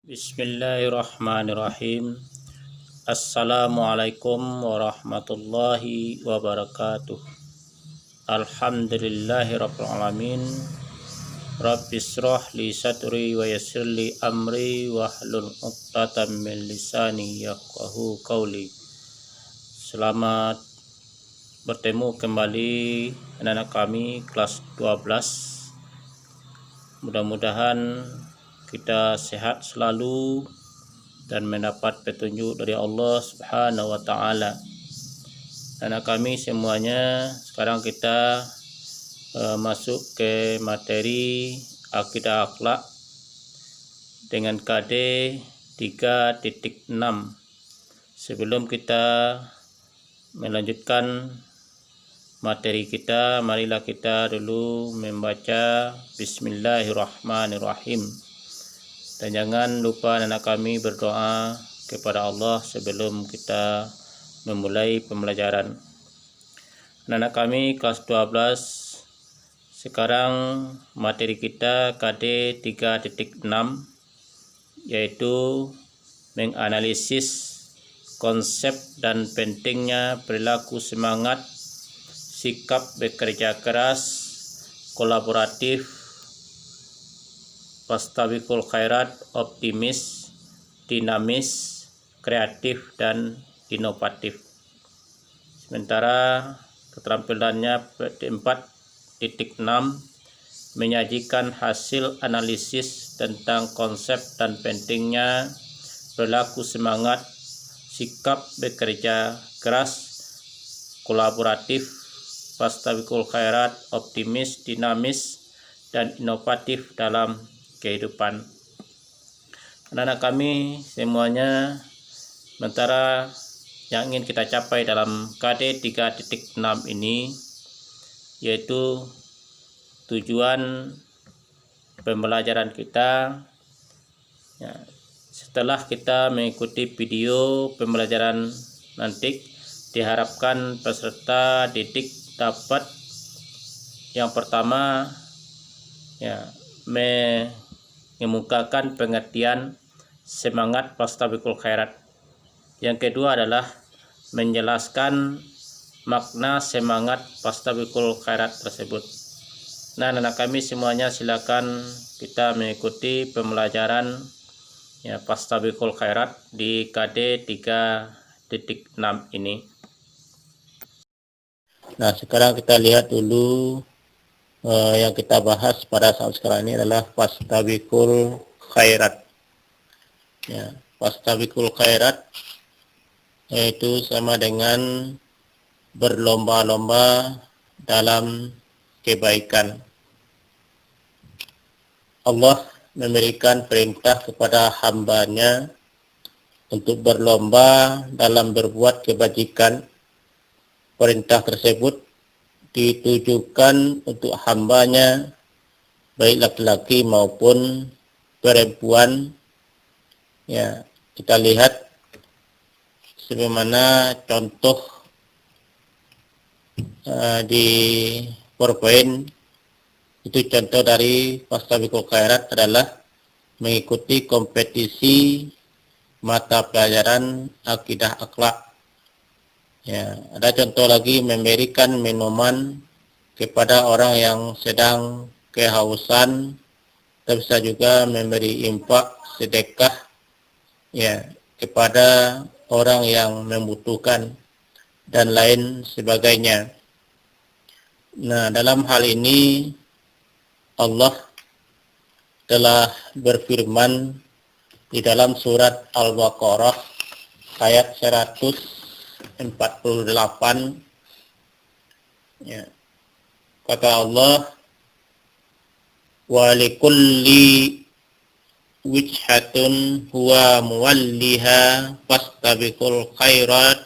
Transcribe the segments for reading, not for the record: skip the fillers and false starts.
Bismillahirrahmanirrahim. Assalamualaikum warahmatullahi wabarakatuh. Alhamdulillahirabbil alamin. Rabbishrah li sadri wa yassir li amri wahlul 'uqdatam min lisani yafqahu qawli. Selamat bertemu kembali anak-anak kami kelas 12. Mudah-mudahan kita sehat selalu dan mendapat petunjuk dari Allah Subhanahu wa taala. Anak kami semuanya, sekarang kita masuk ke materi akidah akhlak dengan KD 3.6. Sebelum kita melanjutkan materi kita, marilah kita dulu membaca Bismillahirrahmanirrahim. Dan jangan lupa anak kami berdoa kepada Allah sebelum kita memulai pembelajaran. Anak kami kelas 12, sekarang materi kita KD 3.6, yaitu menganalisis konsep dan pentingnya perilaku semangat, sikap bekerja keras, kolaboratif, fastabiqul khairat, optimis, dinamis, kreatif, dan inovatif. Sementara keterampilannya 4.6 menyajikan hasil analisis tentang konsep dan pentingnya perilaku semangat, sikap bekerja keras, kolaboratif, fastabiqul khairat, optimis, dinamis, dan inovatif dalam kehidupan. Anak-anak kami semuanya, sementara yang ingin kita capai dalam KD 3.6 ini, yaitu tujuan pembelajaran kita. Setelah kita mengikuti video pembelajaran nanti, diharapkan peserta didik dapat yang pertama mengemukakan pengertian semangat fastabiqul khairat. Yang kedua adalah menjelaskan makna semangat fastabiqul khairat tersebut. Nah, anak kami semuanya, silakan kita mengikuti pembelajaran fastabiqul khairat di KD 3.6 ini. Nah, sekarang kita lihat dulu yang kita bahas pada saat sekarang ini adalah fastabiqul khairat. Fastabiqul khairat yaitu sama dengan berlomba-lomba dalam kebaikan. Allah memberikan perintah kepada hambanya untuk berlomba dalam berbuat kebajikan. Perintah tersebut ditujukan untuk hambanya, baik laki-laki maupun perempuan. Kita lihat sebagaimana contoh di PowerPoint. Itu contoh dari fastabiqul khairat adalah mengikuti kompetisi mata pelajaran akidah akhlak. Ada contoh lagi, memberikan minuman kepada orang yang sedang kehausan, atau bisa juga memberi infak sedekah kepada orang yang membutuhkan, dan lain sebagainya. Nah, dalam hal ini Allah telah berfirman di dalam surat Al-Baqarah ayat 148. Kata Allah, wa likulli wijhatun huwa muwalliha fastabiqul khairat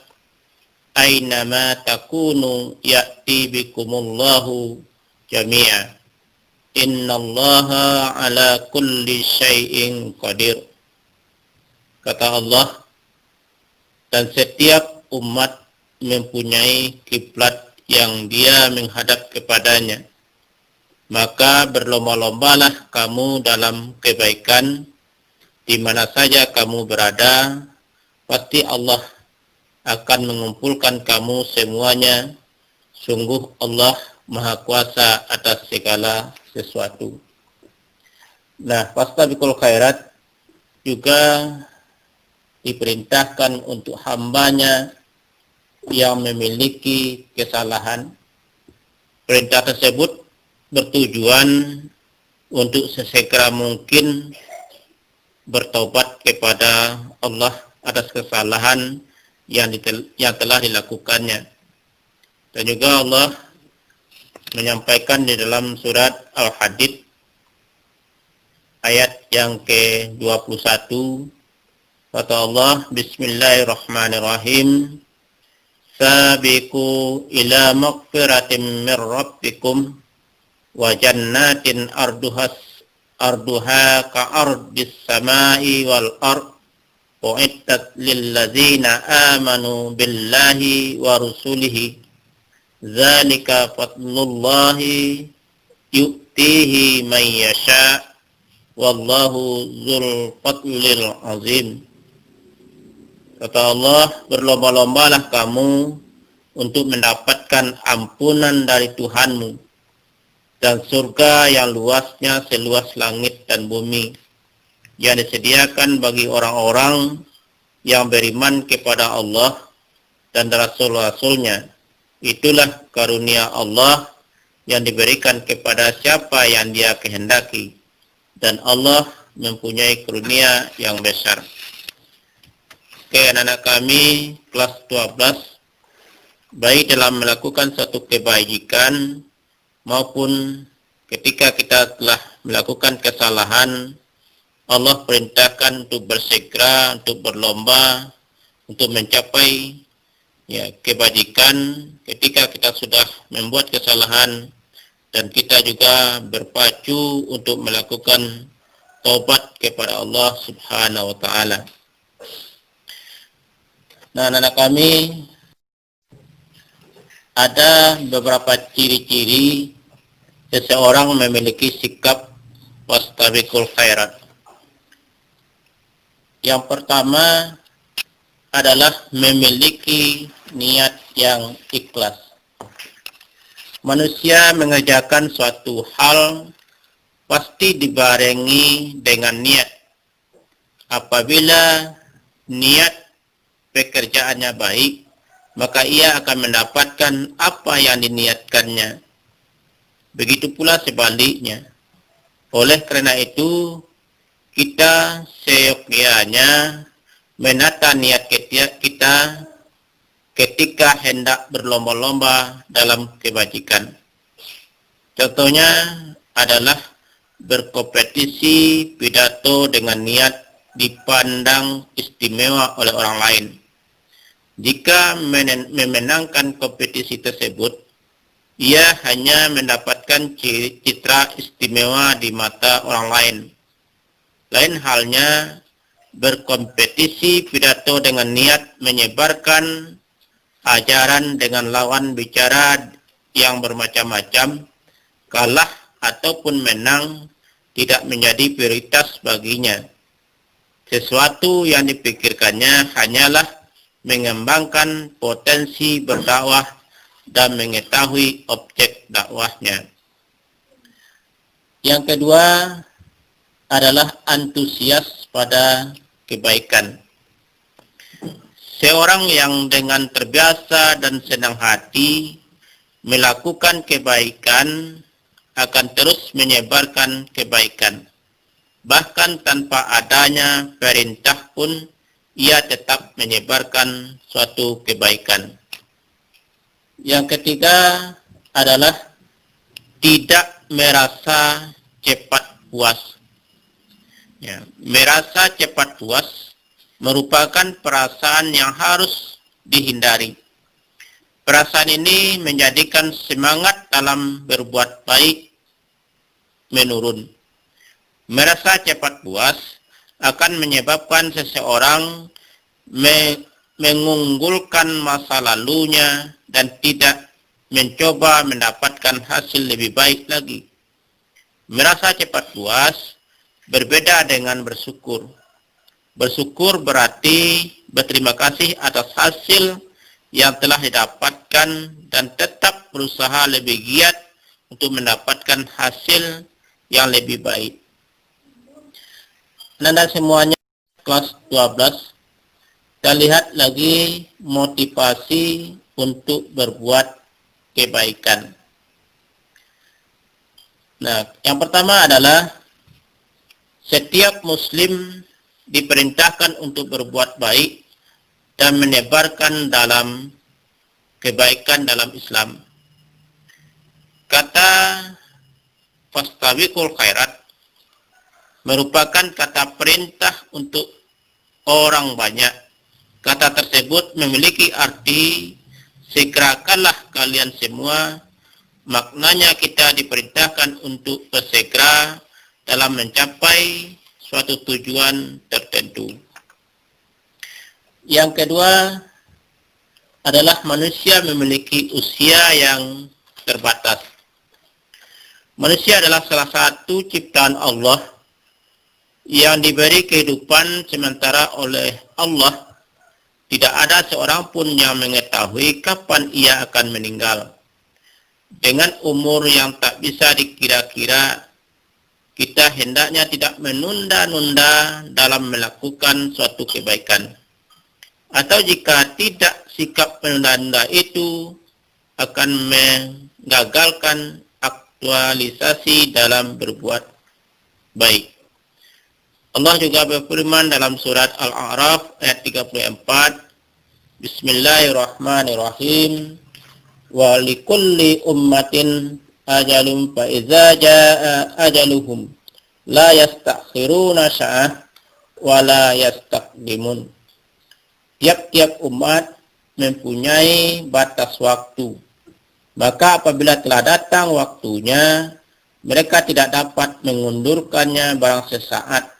aynama takunu ya'ti bikumullahu jami'a innallaha ala kulli syai'in qadir. Kata Allah, dan setiap umat mempunyai kiblat yang dia menghadap kepadanya. Maka berlomba-lombalah kamu dalam kebaikan, di di mana saja kamu berada, pasti Allah akan mengumpulkan kamu semuanya. Sungguh Allah Maha Kuasa atas segala sesuatu. Nah, fastabiqul khairat juga diperintahkan untuk hambanya yang memiliki kesalahan. Perintah tersebut bertujuan untuk sesegera mungkin bertobat kepada Allah atas kesalahan yang telah dilakukannya. Dan juga Allah menyampaikan di dalam surat Al-Hadid ayat yang ke-21, kata Allah, Bismillahirrahmanirrahim, Sabiqu ila maghfiratin min rabbikum wa jannatin arduha ka ardis samai wal ard uiddat lil ladzina amanu billahi wa rusulihi dzalika fadlullahi yu'tihi man yasha wallahu dzul fadlil azim. Kata Allah, berlomba-lombalah kamu untuk mendapatkan ampunan dari Tuhanmu dan surga yang luasnya seluas langit dan bumi, yang disediakan bagi orang-orang yang beriman kepada Allah dan Rasul-Rasulnya. Itulah karunia Allah yang diberikan kepada siapa yang Dia kehendaki, dan Allah mempunyai karunia yang besar. Oke, anak-anak kami kelas 12, baik dalam melakukan suatu kebaikan maupun ketika kita telah melakukan kesalahan, Allah perintahkan untuk bersegera, untuk berlomba, untuk mencapai kebajikan ketika kita sudah membuat kesalahan, dan kita juga berpacu untuk melakukan taubat kepada Allah Subhanahu wa Ta'ala. Nah, anak-anak kami, ada beberapa ciri-ciri seseorang memiliki sikap wastabiqul khairat. Yang pertama adalah memiliki niat yang ikhlas. Manusia mengerjakan suatu hal pasti dibarengi dengan niat. Apabila niat pekerjaannya baik, maka ia akan mendapatkan apa yang diniatkannya. Begitu pula sebaliknya. Oleh karena itu, kita seyogyanya menata niat kita ketika hendak berlomba-lomba dalam kebajikan. Contohnya adalah berkompetisi pidato dengan niat dipandang istimewa oleh orang lain. Jika memenangkan kompetisi tersebut, ia hanya mendapatkan citra istimewa di mata orang lain. Lain halnya berkompetisi pidato dengan niat menyebarkan ajaran dengan lawan bicara yang bermacam-macam, kalah ataupun menang tidak menjadi prioritas baginya. Sesuatu yang dipikirkannya hanyalah mengembangkan potensi berdakwah dan mengetahui objek dakwahnya. Yang kedua adalah antusias pada kebaikan. Seorang yang dengan terbiasa dan senang hati melakukan kebaikan akan terus menyebarkan kebaikan. Bahkan tanpa adanya perintah pun, ia tetap menyebarkan suatu kebaikan. Yang ketiga adalah tidak merasa cepat puas. Merasa cepat puas merupakan perasaan yang harus dihindari. Perasaan ini menjadikan semangat dalam berbuat baik menurun. Merasa cepat puas akan menyebabkan seseorang mengunggulkan masa lalunya dan tidak mencoba mendapatkan hasil lebih baik lagi. Merasa cepat puas berbeda dengan bersyukur. Bersyukur berarti berterima kasih atas hasil yang telah didapatkan dan tetap berusaha lebih giat untuk mendapatkan hasil yang lebih baik. Anda semuanya kelas 12, kita lihat lagi motivasi untuk berbuat kebaikan. Nah, yang pertama adalah setiap muslim diperintahkan untuk berbuat baik dan menebarkan dalam kebaikan dalam Islam. Kata fastabiqul khairat merupakan kata perintah untuk orang banyak. Kata tersebut memiliki arti segerakanlah kalian semua. Maknanya kita diperintahkan untuk bersegera dalam mencapai suatu tujuan tertentu. Yang kedua adalah manusia memiliki usia yang terbatas. Manusia adalah salah satu ciptaan Allah yang diberi kehidupan sementara oleh Allah. Tidak ada seorang pun yang mengetahui kapan ia akan meninggal. Dengan umur yang tak bisa dikira-kira, kita hendaknya tidak menunda-nunda dalam melakukan suatu kebaikan. Atau jika tidak, sikap menunda-nunda itu akan menggagalkan aktualisasi dalam berbuat baik. Allah juga berfirman dalam surat Al-A'raf ayat 34, Bismillahirrahmanirrahim. Wa likulli ummatin ajalun fa idza jaa ajaluhum la yastakhiruna sa'ah wa la yastaqdimun. Tiap-tiap umat mempunyai batas waktu. Maka apabila telah datang waktunya, mereka tidak dapat mengundurkannya barang sesaat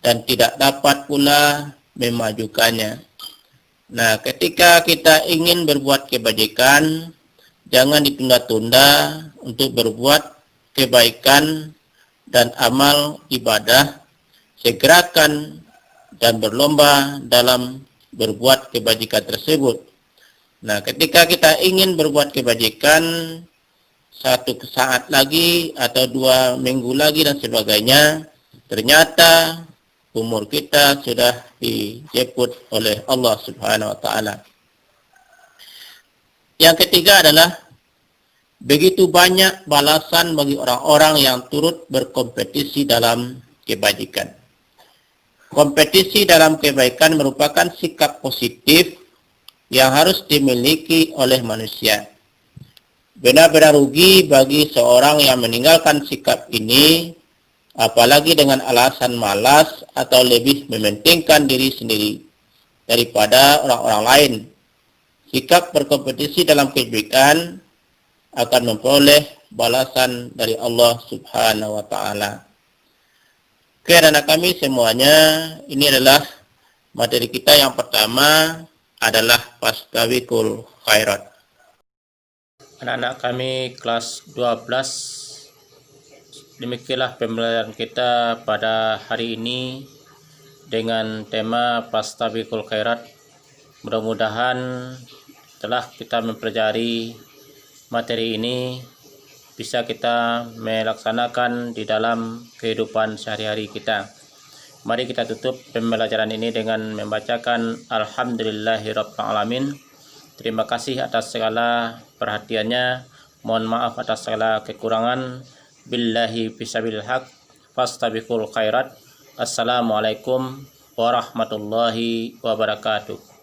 dan tidak dapat pula memajukannya. Nah, ketika kita ingin berbuat kebajikan, jangan ditunda-tunda untuk berbuat kebaikan dan amal ibadah. Segerakan dan berlomba dalam berbuat kebajikan tersebut. Nah, ketika kita ingin berbuat kebajikan, satu saat lagi atau 2 minggu lagi dan sebagainya, ternyata umur kita sudah dijemput oleh Allah Subhanahu wa taala. Yang ketiga adalah begitu banyak balasan bagi orang-orang yang turut berkompetisi dalam kebajikan. Kompetisi dalam kebaikan merupakan sikap positif yang harus dimiliki oleh manusia. Benar-benar rugi bagi seorang yang meninggalkan sikap ini, apalagi dengan alasan malas atau lebih mementingkan diri sendiri daripada orang-orang lain. Sikap berkompetisi dalam kebaikan akan memperoleh balasan dari Allah Subhanahu wa taala. Oke, anak kami semuanya, ini adalah materi kita yang pertama adalah fastabiqul khairat. Anak-anak kami kelas 12, demikianlah pembelajaran kita pada hari ini dengan tema fastabiqul khairat. Mudah-mudahan setelah kita mempelajari materi ini bisa kita melaksanakan di dalam kehidupan sehari-hari kita. Mari kita tutup pembelajaran ini dengan membacakan Alhamdulillahirabbil alamin. Terima kasih atas segala perhatiannya. Mohon maaf atas segala kekurangan. Billahi fisabilil haq. Fastabiqul khairat. Assalamualaikum warahmatullahi wabarakatuh.